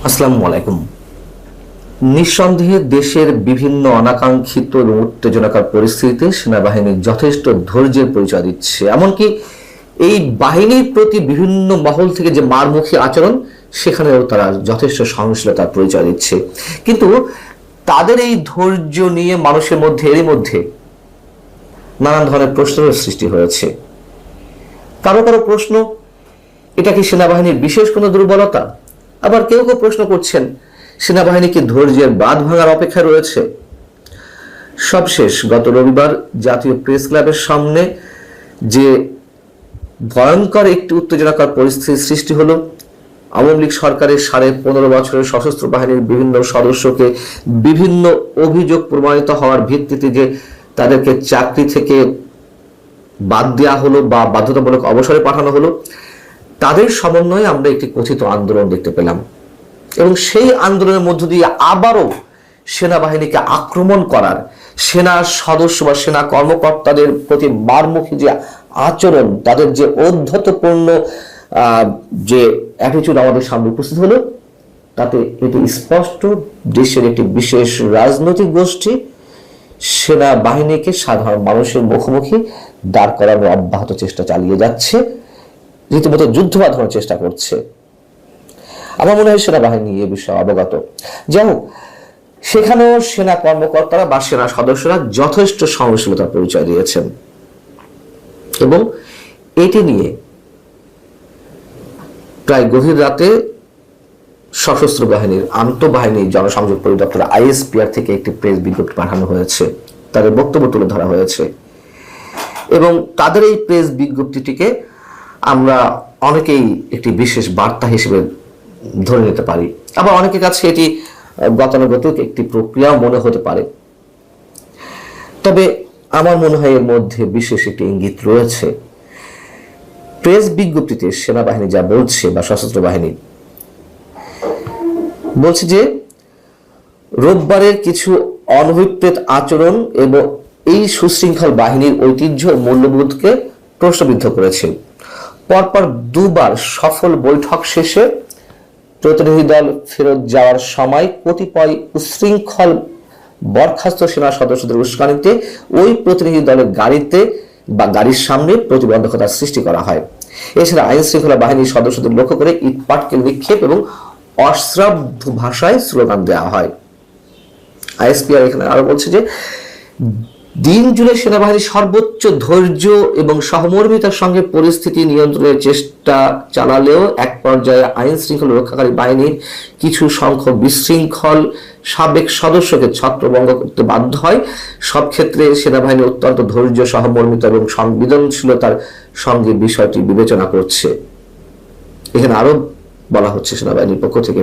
আসসালামু আলাইকুম। নিঃসন্দেহে দেশের বিভিন্ন অনাকাঙ্ক্ষিত এবং উত্তেজনাকর পরিস্থিতিতে সেনাবাহিনী যথেষ্ট ধৈর্যের পরিচয় দিচ্ছে। এমনকি এই বাহিনীর প্রতি বিভিন্ন মহল থেকে যে মারমুখী আচরণ, সেখানেও তারা যথেষ্ট সহনশীলতার পরিচয় দিচ্ছে। কিন্তু তাদের এই ধৈর্য নিয়ে মানুষের মধ্যে এরই মধ্যে নানান ধরনের প্রশ্নের সৃষ্টি হয়েছে। কারো কারো প্রশ্ন, এটা কি সেনাবাহিনীর বিশেষ কোনো দুর্বলতা? আবার কেউ কেউ প্রশ্ন করছেন, সেনাবাহিনী কি ধৈর্যের বাঁধ ভাঙার অপেক্ষায় রয়েছে? সবশেষ গত রবিবার জাতীয় প্রেস ক্লাবের সামনে যে ভয়ঙ্কর একটি উত্তেজনাকর পরিস্থিতির সৃষ্টি হলো, আওয়ামী লীগ সরকারের 15.5 বছরের সশস্ত্র বাহিনীর বিভিন্ন সদস্যকে বিভিন্ন অভিযোগ প্রমাণিত হওয়ার ভিত্তিতে যে তাদেরকে চাকরি থেকে বাদ দেওয়া হলো বা বাধ্যতামূলক অবসরে পাঠানো হলো, তাদের সমন্বয়ে আমরা একটি কথিত আন্দোলন দেখতে পেলাম। এবং সেই আন্দোলনের মধ্য দিয়ে আবারও সেনাবাহিনীকে আক্রমণ করার, সেনা সদস্য বা সেনা কর্মকর্তাদের প্রতি মারমুখী যে আচরণ, তাদের যে ঔদ্ধত্যপূর্ণ যে অ্যাটিটিউড আমাদের সামনে উপস্থিত হলো, তাতে এটি স্পষ্ট দেশের একটি বিশেষ রাজনৈতিক গোষ্ঠী সেনাবাহিনীকে সাধারণ মানুষের মুখোমুখি দাঁড় করানোর অব্যাহত চেষ্টা চালিয়ে যাচ্ছে, রীতিমতো যুদ্ধ বাঁধানোর চেষ্টা করছে। আমার মনে হয় সেনাবাহিনী এ বিষয়ে অবগত। যাই হোক, সেখানেও সেনা কর্মকর্তারা বা সেনা সদস্যরা যথেষ্ট সহনশীলতার পরিচয় দিয়েছেন এবং এটি নিয়ে প্রায় গভীর রাতে সশস্ত্র বাহিনীর আন্তঃবাহিনী জনসংযোগ পরিদপ্তর ISPR থেকে একটি প্রেস বিজ্ঞপ্তি পাঠানো হয়েছে, তাদের বক্তব্য তুলে ধরা হয়েছে এবং তাদের এই প্রেস বিজ্ঞপ্তিটিকে আমরা অনেকেই একটি বিশেষ বার্তা হিসেবে ধরে নিতে পারি, আবার অনেকের কাছে এটি গতানুগতিক একটি প্রক্রিয়া মনে হতে পারে। তবে আমার মনে হয় এর মধ্যে বিশেষ একটি ইঙ্গিত রয়েছে। প্রেস বিজ্ঞপ্তিতে সেনাবাহিনী যা বলছে বা সশস্ত্র বাহিনী বলছে যে রোববারের কিছু অনভিপ্রেত আচরণ এবং এই সুশৃঙ্খল বাহিনীর ঐতিহ্য মূল্যবোধকে প্রশ্নবিদ্ধ করেছে। পরপর দুবার সফল বৈঠক শেষে প্রতিনিধি দল ফেরত যাওয়ার সময় কতিপয় উশৃঙ্খল বরখাস্ত সেনা সদস্যদের উস্কানিতে ওই প্রতিনিধি দলের গাড়িতে বা গাড়ির সামনে প্রতিবন্ধকতার সৃষ্টি করা হয়। এছাড়া আইন শৃঙ্খলা বাহিনীর সদস্যদের লক্ষ্য করে ইট পাটকেল নিক্ষেপ এবং অশ্রাব্য ভাষায় স্লোগান দেওয়া হয়। ISPR এখানে আরো বলছে যে দিন জুড়ে সেনাবাহিনী সর্বোচ্চ ধৈর্য এবং সহমর্মিতার সঙ্গে পরিস্থিতি নিয়ন্ত্রণের চেষ্টা চালালেও এক পর্যায়ে আইন শৃঙ্খলা রক্ষাকারী বাহিনীর কিছু সংখ্যক বিশৃঙ্খল সাবেক সদস্যকে ছত্রভঙ্গ করতে বাধ্য হয়। সব ক্ষেত্রে সেনাবাহিনী অত্যন্ত ধৈর্য, সহমর্মিতা এবং সংবেদনশীলতার সঙ্গে বিষয়টি বিবেচনা করছে। এখানে আরো বলা হচ্ছে সেনাবাহিনীর পক্ষ থেকে,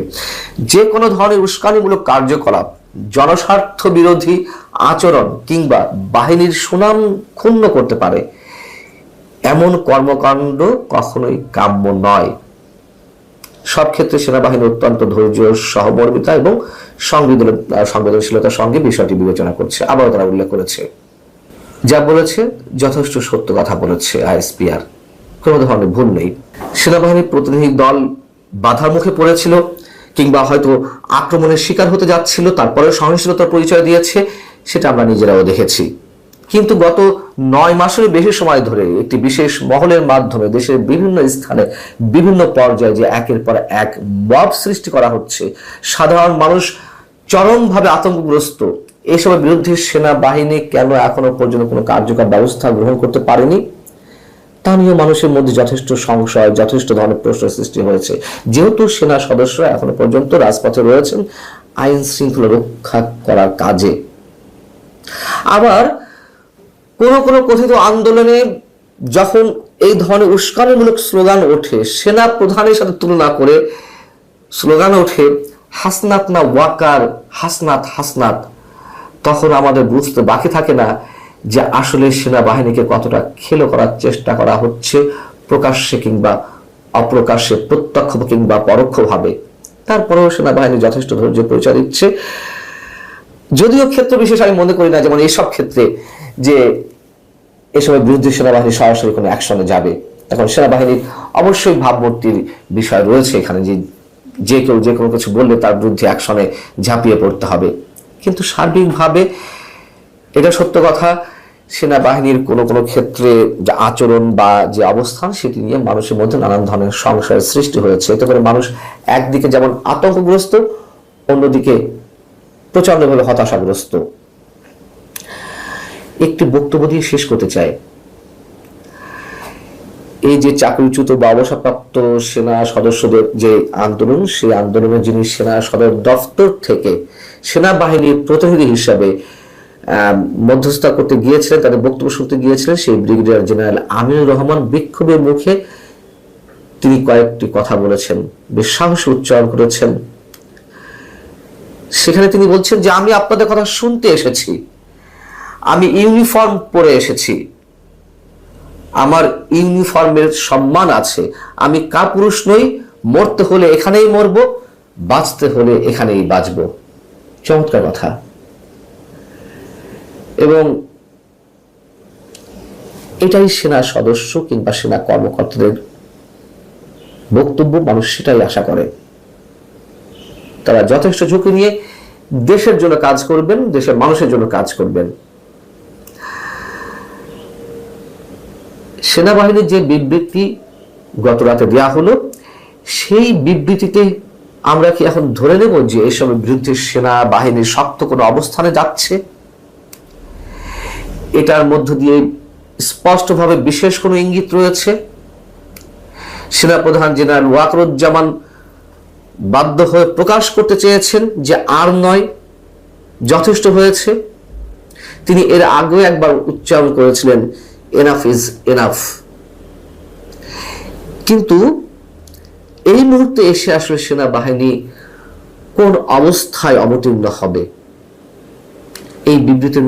যে কোনো ধরনের উস্কানিমূলক কার্যকলাপ, জনস্বার্থ বিরোধী আচরণ কিংবা বাহিনীর সুনাম ক্ষুণ্ণ করতে পারে এমন কর্মকাণ্ড কখনোই কাম্য নয়। সব ক্ষেত্রে সেনাবাহিনী অত্যন্ত ধৈর্য, সহমর্মিতা এবং সংবেদনশীলতার সঙ্গে বিষয়টি বিবেচনা করছে। আবারও তারা উল্লেখ করেছে, যা বলেছে যথেষ্ট সত্য কথা বলেছে ISPR, কোনো ধরনের ভুল নেই। সেনাবাহিনীর প্রতিনিধি দল বাধার মুখে পড়েছিল কিংবা হয়তো আক্রমণের শিকার হতে যাচ্ছিল, তারপরে সহনশীলতার পরিচয় দিয়েছে, সেটা আমরা নিজেরাও দেখেছি। কিন্তু গত 9 মাসের বেশি সময় ধরে একটি বিশেষ মহলের মাধ্যমে দেশের বিভিন্ন স্থানে বিভিন্ন পর্যায়ে যে একের পর এক মব সৃষ্টি করা হচ্ছে, সাধারণ মানুষ চরমভাবে আতঙ্কগ্রস্ত, এসবের বিরুদ্ধে সেনাবাহিনী কেন এখনো পর্যন্ত কোনো কার্যকর ব্যবস্থা গ্রহণ করতে পারেনি তা নিয়ে মানুষের মধ্যে যথেষ্ট সংশয়, যথেষ্ট ধরনের প্রশ্ন সৃষ্টি হয়েছে। যেহেতু সেনা সদস্যরা এখনো পর্যন্ত রাজপথে রয়েছেন আইন শৃঙ্খলা রক্ষা করার কাজে, আবার কোন কথিত আন্দোলনে যখন এই ধরনের উস্কানিমূলক স্লোগান ওঠে, সেনা প্রধানের সাথে তুলনা করে স্লোগান ওঠে হাসনাত না ওয়াকার, হাসনাত হাসনাত, তখন আমাদের বুঝতে বাকি থাকে না যে আসলে সেনাবাহিনীকে কতটা খেলো করার চেষ্টা করা হচ্ছে, প্রকাশ্যে কিংবা অপ্রকাশ্যে, প্রত্যক্ষ কিংবা পরোক্ষভাবে। তারপরেও সেনাবাহিনী যথেষ্ট ধৈর্যের পরিচয় দিচ্ছে। যদিও ক্ষেত্র বিশেষ আমি মনে করি না যেমন এইসব ক্ষেত্রে যে এসবের বিরুদ্ধে সেনাবাহিনী সরাসরি কোনো অ্যাকশনে যাবে। এখন সেনাবাহিনীর অবশ্যই ভাবমূর্তির বিষয় রয়েছে এখানে, যে যে কেউ যে কোনো কিছু বললে তার বিরুদ্ধে অ্যাকশনে ঝাঁপিয়ে পড়তে হবে। কিন্তু সার্বিকভাবে এটা সত্য কথা, সেনাবাহিনীর কোনো কোনো ক্ষেত্রে যে আচরণ বা যে অবস্থান সেটি নিয়ে মানুষের মধ্যে নানান ধরনের সংশয়ের সৃষ্টি হয়েছে। এতে করে মানুষ একদিকে যেমন আতঙ্কগ্রস্ত, অন্যদিকে প্রচন্ডভাবে হতাশাগ্রস্ত। একটি বক্তব্য দিয়ে শেষ করতে চাই। এই যে চাকরিচ্যুত বা অবসরপ্রাপ্ত সেনা সদস্যদের যে আন্দোলন, সেই আন্দোলনে যিনি সেনা সদর দফতর থেকে সেনাবাহিনীর প্রতিনিধি হিসাবে মধ্যস্থতা করতে গিয়েছিলেন, তাদের বক্তব্য শুনতে গিয়েছিলেন, সেই ব্রিগেডিয়ার জেনারেল আমিনুর রহমান বিক্ষোভের মুখে তিনি কয়েকটি কথা বলেছেন, বেশ সাহসী উচ্চারণ করেছেন। সেখানে তিনি বলছেন যে আমি আপনাদের কথা শুনতে এসেছি, আমি ইউনিফর্ম পরে এসেছি, আমার ইউনিফর্মের সম্মান আছে, আমি কাপুরুষ নই, মরতে হলে এখানেই মরবো, বাঁচতে হলে এখানেই বাঁচবো। চমৎকার কথা। এবং এটাই সেনা সদস্য কিংবা সেনা কর্মকর্তাদের বক্তব্য, মানুষ সেটাই আশা করে। তারা যথেষ্ট ঝুঁকি নিয়ে দেশের জন্য কাজ করবেন, দেশের মানুষের জন্য কাজ করবেন। সেনাবাহিনীর যে বিবৃতি গত রাতে দেওয়া হলো, সেই বিবৃতিতে আমরা কি এখন ধরে নেব যে এসবের বিরুদ্ধে সেনাবাহিনীর শক্ত কোনো অবস্থানে যাচ্ছে? এটার মধ্য দিয়ে স্পষ্টভাবে বিশেষ কোনো ইঙ্গিত রয়েছে? সেনাপ্রধান জেনারেল ওয়াকারুজ্জামান বাধ্য হয়ে প্রকাশ করতে চেয়েছেন যে আর নয়, যথেষ্ট হয়েছে। তিনি এর আগেও একবার উচ্চারণ করেছিলেন এনাফ ইজ এনাফ। কিন্তু এই মুহূর্তে এসে আসলে সেনাবাহিনী কোন অবস্থায় অবতীর্ণ হবে, এই বিবৃতির